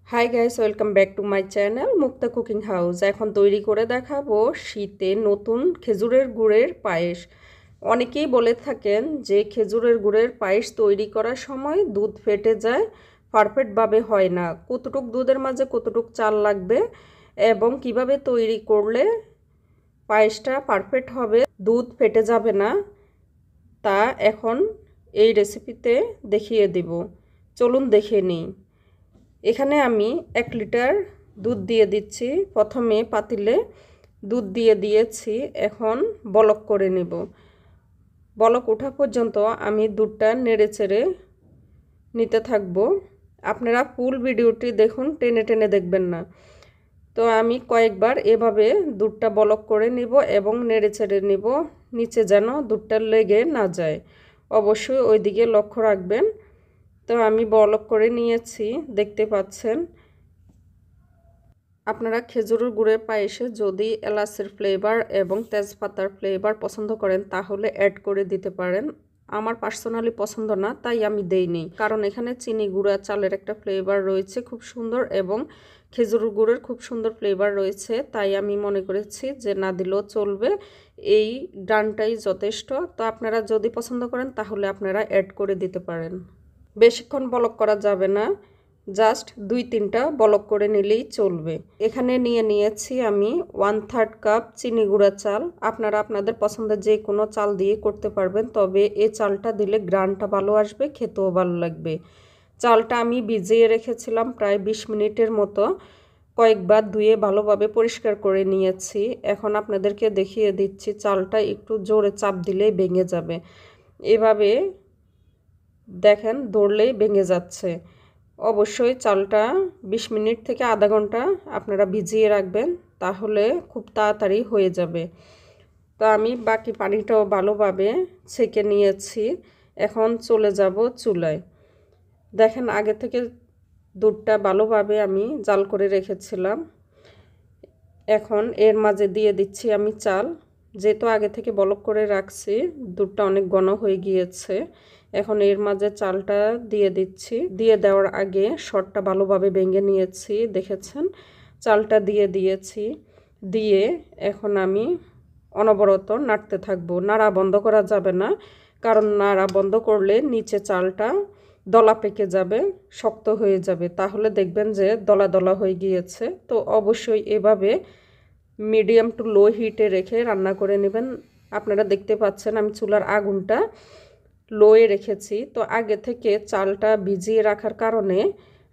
Hi guys, welcome back to my channel Mukta cooking house. এখন তৈরি করে দেখাবো শীতে নতুন খেজুরের গুড়ের পায়েস। অনেকেই বলে থাকেন যে খেজুরের গুড়ের পায়েস তৈরি করার সময় দুধ ফেটে যায়, পারফেক্টভাবে হয় না। কতটুক দুধের মাঝে কতটুক চাল লাগবে এবং কিভাবে তৈরি করলে পায়েসটা পারফেক্ট হবে, দুধ ফেটে যাবে না, তা এখন এই রেসিপিতে দেখিয়ে দিব। চলুন দেখে নিই। এখানে আমি 1 লিটার দুধ দিয়ে দিচ্ছি। প্রথমে পাতিলে দুধ দিয়ে দিয়েছি, এখন বলক করে নেব। বলক ওঠা পর্যন্ত আমি দুধটা নেড়ে চেড়ে নিতে থাকবো। আপনারা ফুল ভিডিওটি দেখুন, টেনে টেনে দেখবেন না। তো আমি কয়েকবার এভাবে দুধটা বলক করে নিব এবং নেড়ে চেড়ে নিব, নিচে যেন দুধটা লেগে না যায়। অবশ্যই ওই দিকে লক্ষ্য রাখবেন। তো আমি বলক করে নিয়েছি, দেখতে পাচ্ছেন। আপনারা খেজুরের গুড়ের পায়েসে যদি এলাচের ফ্লেভার এবং তেজপাতার ফ্লেভার পছন্দ করেন তাহলে অ্যাড করে দিতে পারেন। আমার পার্সোনালি পছন্দ না, তাই আমি দেইনি, কারণ এখানে চিনি গুঁড়া চালের একটা ফ্লেভার রয়েছে খুব সুন্দর এবং খেজুরের গুড়ের খুব সুন্দর ফ্লেভার রয়েছে, তাই আমি মনে করেছি যে না দিলেও চলবে, এই গানটাই যথেষ্ট। তো আপনারা যদি পছন্দ করেন তাহলে আপনারা অ্যাড করে দিতে পারেন। বেশিক্ষণ বলক করা যাবে না, জাস্ট 2-3টা বলক করে নিলেই চলবে। এখানে নিয়েছি আমি 1/3 কাপ চিনি গুঁড়া চাল। আপনারা আপনাদের পছন্দের যে কোনো চাল দিয়ে করতে পারবেন, তবে এই চালটা দিলে গ্রানটা ভালো আসবে, খেতেও ভালো লাগবে। চালটা আমি ভিজিয়ে রেখেছিলাম প্রায় 20 মিনিটের মতো। কয়েকবার ধুয়ে ভালোভাবে পরিষ্কার করে নিয়েছি। এখন আপনাদেরকে দেখিয়ে দিচ্ছি, চালটা একটু জোরে চাপ দিলেই ভেঙে যাবে। এভাবে দেখেন, ধরলেই ভেঙে যাচ্ছে। অবশ্যই চালটা 20 মিনিট থেকে আধা ঘন্টা আপনারা ভিজিয়ে রাখবেন, তাহলে খুব তাড়াতাড়ি হয়ে যাবে। তো আমি বাকি পানিটাও ভালোভাবে ছেঁকে নিয়েছি। এখন চলে যাব চুলায়। দেখেন, আগে থেকে দুধটা ভালোভাবে আমি জাল করে রেখেছিলাম। এখন এর মাঝে দিয়ে দিচ্ছি আমি চাল। যেহেতু আগে থেকে বলক করে রাখছি, দুধটা অনেক ঘন হয়ে গিয়েছে। এখন এর মাঝে চালটা দিয়ে দিচ্ছি। দিয়ে দেওয়ার আগে শটটা ভালোভাবে ভেঙে নিয়েছি, দেখেছেন। চালটা দিয়ে দিয়েছি। দিয়ে এখন আমি অনবরত নাড়তে থাকবো। নাড়া বন্ধ করা যাবে না, কারণ নাড়া বন্ধ করলে নিচে চালটা দলা পেকে যাবে, শক্ত হয়ে যাবে, তাহলে দেখবেন যে দলা দলা হয়ে গিয়েছে। তো অবশ্যই এভাবে মিডিয়াম টু লো হিটে রেখে রান্না করে নেবেন। আপনারা দেখতে পাচ্ছেন আমি চুলার আগুনটা লোয়ে রেখেছি। তো আগে থেকে চালটা ভিজিয়ে রাখার কারণে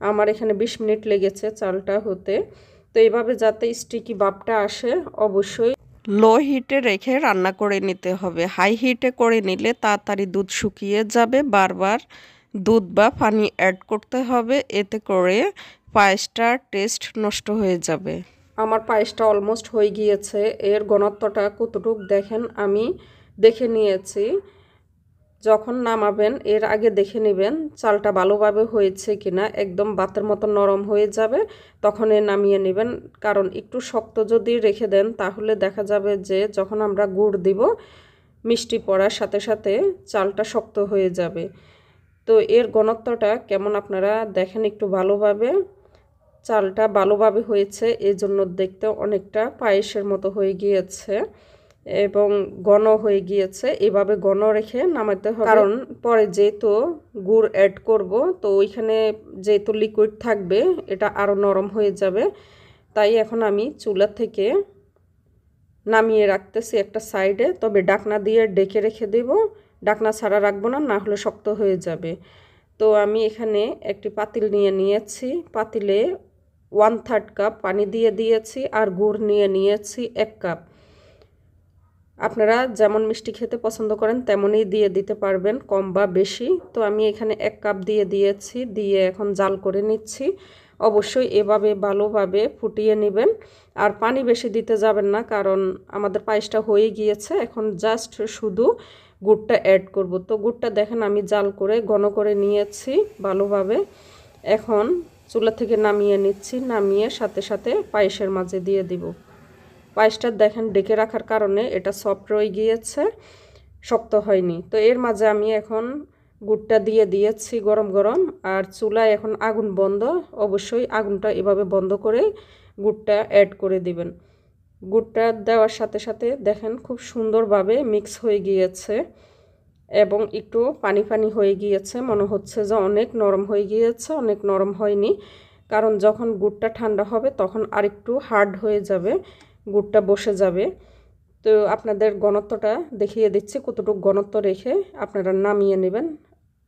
আমার এখানে 20 মিনিট লেগেছে চালটা হতে। তো এইভাবে যাতে স্টিকি ভাবটা আসে, অবশ্যই লো হিটে রেখে রান্না করে নিতে হবে। হাই হিটে করে নিলে তাড়াতাড়ি দুধ শুকিয়ে যাবে, বারবার দুধ বা পানি অ্যাড করতে হবে, এতে করে পায়েসটার টেস্ট নষ্ট হয়ে যাবে। আমার পায়েসটা অলমোস্ট হয়ে গিয়েছে। এর ঘনত্বটা কতটুক দেখেন, আমি দেখে নিয়েছি। যখন নামাবেন এর আগে দেখে নেবেন চালটা ভালোভাবে হয়েছে কিনা। একদম ভাতের মতো নরম হয়ে যাবে, তখন নামিয়ে নেবেন। কারণ একটু শক্ত যদি রেখে দেন তাহলে দেখা যাবে যে যখন আমরা গুড় দিব, মিষ্টি পড়ার সাথে সাথে চালটা শক্ত হয়ে যাবে। তো এর ঘনত্বটা কেমন আপনারা দেখেন একটু ভালোভাবে। চালটা ভালোভাবে হয়েছে, এজন্য দেখতে অনেকটা পায়েসের মতো হয়ে গিয়েছে এবং ঘন হয়ে গিয়েছে। এভাবে ঘন রেখে নামাতে হবে, কারণ পরে যেহেতু গুড় অ্যাড করব, তো ওইখানে যেহেতু লিকুইড থাকবে, এটা আরও নরম হয়ে যাবে। তাই এখন আমি চুলা থেকে নামিয়ে রাখতেছি একটা সাইডে, তবে ঢাকনা দিয়ে ডেকে রেখে দেব। ঢাকনা ছাড়া রাখবো না, না হলে শক্ত হয়ে যাবে। তো আমি এখানে একটি পাতিল নিয়েছি। পাতিলে 1/3 কাপ পানি দিয়ে দিয়েছি, আর গুড় নিয়েছি 1 কাপ। আপনারা যেমন মিষ্টি খেতে পছন্দ করেন তেমনই দিয়ে দিতে পারবেন, কম বা বেশি। তো আমি এখানে 1 কাপ দিয়ে দিয়েছি, দিয়ে এখন জাল করে নিচ্ছি। অবশ্যই এভাবে ভালোভাবে ফুটিয়ে নেবেন, আর পানি বেশি দিতে যাবেন না, কারণ আমাদের পায়েসটা হয়ে গিয়েছে। এখন জাস্ট শুধু গুড়টা অ্যাড করব। তো গুড়টা দেখেন আমি জাল করে ঘন করে নিয়েছি ভালোভাবে। এখন চুলা থেকে নামিয়ে নিচ্ছি, নামিয়ে সাথে সাথে পায়েসের মাঝে দিয়ে দিব। পায়েসটা দেখেন ডেকে রাখার কারণে এটা সফট রয়ে গিয়েছে, শক্ত হয়নি। তো এর মাঝে আমি এখন গুড়টা দিয়ে দিয়েছি গরম গরম। আর চুলায় এখন আগুন বন্ধ, অবশ্যই আগুনটা এভাবে বন্ধ করে গুড়টা অ্যাড করে দিবেন। গুড়টা দেওয়ার সাথে সাথে দেখেন খুব সুন্দরভাবে মিক্স হয়ে গিয়েছে এবং একটু পানি পানি হয়ে গিয়েছে, মনে হচ্ছে যে অনেক নরম হয়ে গিয়েছে, অনেক নরম হয়নি, কারণ যখন গুড়টা ঠান্ডা হবে তখন আরেকটু হার্ড হয়ে যাবে, গুড়টা বসে যাবে। তো আপনাদের ঘনত্বটা দেখিয়ে দিচ্ছি, কতটুকু ঘনত্ব রেখে আপনারা নামিয়ে নেবেন।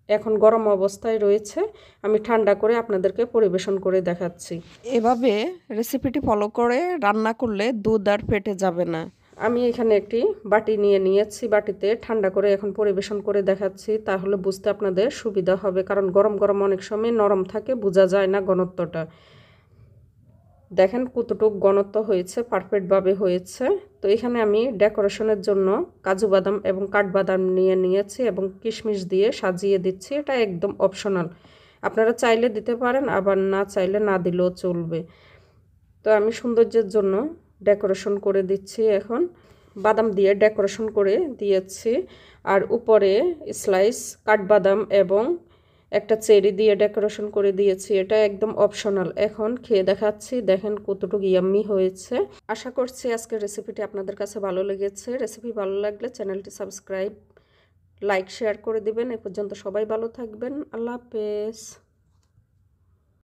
এখন গরম অবস্থায় রয়েছে, আমি ঠান্ডা করে আপনাদেরকে পরিবেশন করে দেখাচ্ছি। এভাবে রেসিপিটি ফলো করে রান্না করলে দুধ আর ফেটে যাবে না। আমি এখানে একটি বাটি নিয়ে নিয়েছি, বাটিতে ঠান্ডা করে এখন পরিবেশন করে দেখাচ্ছি, তাহলে বুঝতে আপনাদের সুবিধা হবে, কারণ গরম গরম অনেক সময় নরম থাকে, বোঝা যায় না ঘনত্বটা। দেখেন কতটুকু ঘনত্ব হয়েছে, পারফেক্টভাবে হয়েছে। তো এখানে আমি ডেকোরেশনের জন্য কাজু বাদাম এবং কাঠবাদাম নিয়ে নিয়েছি এবং কিশমিশ দিয়ে সাজিয়ে দিচ্ছি। এটা একদম অপশনাল, আপনারা চাইলে দিতে পারেন, আবার না চাইলে না দিলেও চলবে। তো আমি সৌন্দর্যের জন্য ডেকোরেশন করে দিচ্ছি। এখন বাদাম দিয়ে ডেকোরেশন করে দিয়েছি, আর উপরে স্লাইস কাঠবাদাম এবং একটা চেরি দিয়ে ডেকোরেশন করে দিয়েছি। এটা একদম অপশনাল। এখন খেয়ে দেখাচ্ছি, দেখেন কতটুকু ইয়াম্মি হয়েছে। আশা করছি আজকের রেসিপিটি আপনাদের কাছে ভালো লেগেছে। রেসিপি ভালো লাগলে চ্যানেলটি সাবস্ক্রাইব, লাইক, শেয়ার করে দিবেন। এ পর্যন্ত সবাই ভালো থাকবেন। আল্লাহ হাফেজ।